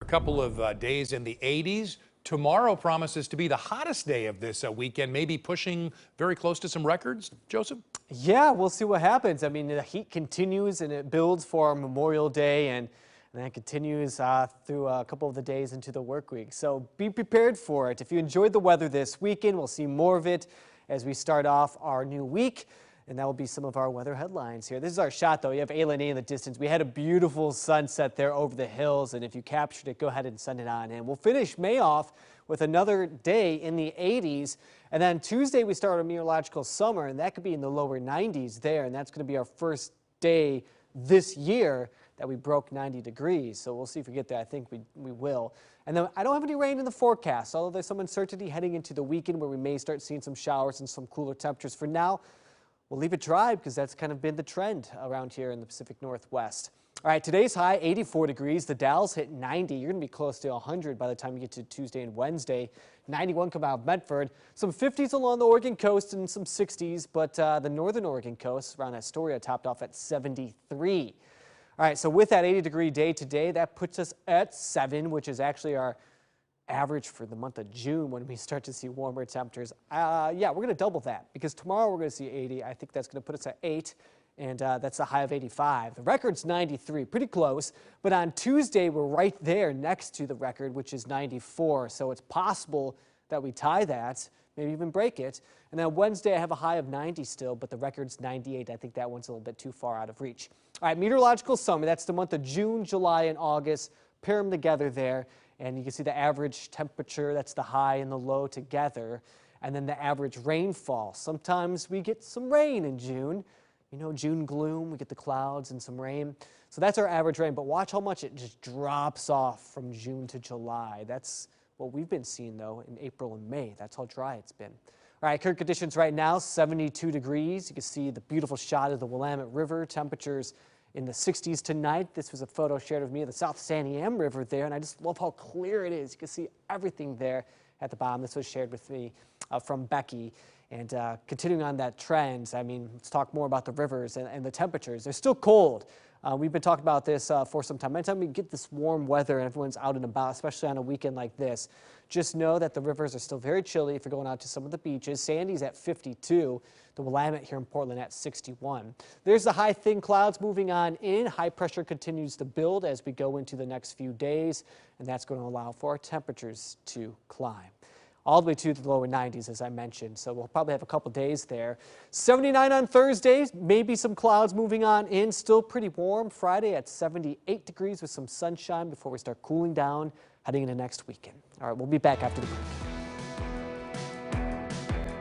A couple of days in the 80s. Tomorrow promises to be the hottest day of this weekend, maybe pushing very close to some records, Joseph? Yeah, we'll see what happens. I mean, the heat continues and it builds for Memorial Day and that continues through a couple of the days into the work week. So be prepared for it. If you enjoyed the weather this weekend, we'll see more of it as we start off our new week. And that will be some of our weather headlines here. This is our shot, though. You have A in the distance. We had a beautiful sunset there over the hills, and if you captured it, go ahead and send it on. And we'll finish May off with another day in the 80s. And then Tuesday, we start a meteorological summer, and that could be in the lower 90s there. And that's going to be our first day this year that we broke 90 degrees. So we'll see if we get there. I think we will. And then I don't have any rain in the forecast, although there's some uncertainty heading into the weekend where we may start seeing some showers and some cooler temperatures. For now, we'll leave it dry because that's kind of been the trend around here in the Pacific Northwest. All right, today's high, 84 degrees. The Dalles hit 90. You're going to be close to 100 by the time you get to Tuesday and Wednesday. 91 come out of Medford. Some 50s along the Oregon coast and some 60s, but the northern Oregon coast around Astoria topped off at 73. All right, so with that 80-degree day today, that puts us at 7, which is actually our average for the month of June when we start to see warmer temperatures. Yeah, we're going to double that because tomorrow we're going to see 80. I think that's going to put us at 8, and that's a high of 85. The record's 93, pretty close, but on Tuesday we're right there next to the record, which is 94, so it's possible that we tie that, maybe even break it. And then Wednesday I have a high of 90 still, but the record's 98. I think that one's a little bit too far out of reach. All right, meteorological summer, that's the month of June, July, and August. Pair them together there. And you can see the average temperature, that's the high and the low together, and then the average rainfall. Sometimes we get some rain in June. You know, June gloom, we get the clouds and some rain. So that's our average rain, but watch how much it just drops off from June to July. That's what we've been seeing, though, in April and May. That's how dry it's been. All right, current conditions right now, 72 degrees. You can see the beautiful shot of the Willamette River. Temperatures in the 60s tonight. This was a photo shared with me of the South Santiam River there, and I just love how clear it is. You can see everything there at the bottom. This was shared with me from Becky. And continuing on that trend, I mean, let's talk more about the rivers and the temperatures. They're still cold. We've been talking about this for some time. Anytime we get this warm weather and everyone's out and about, especially on a weekend like this, just know that the rivers are still very chilly if you're going out to some of the beaches. Sandy's at 52, the Willamette here in Portland at 61. There's the high thin clouds moving on in. High pressure continues to build as we go into the next few days, and that's going to allow for our temperatures to climb all the way to the lower 90s, as I mentioned. So we'll probably have a couple days there. 79 on Thursday, maybe some clouds moving on in. Still pretty warm. Friday at 78 degrees with some sunshine before we start cooling down heading into next weekend. All right, we'll be back after the break.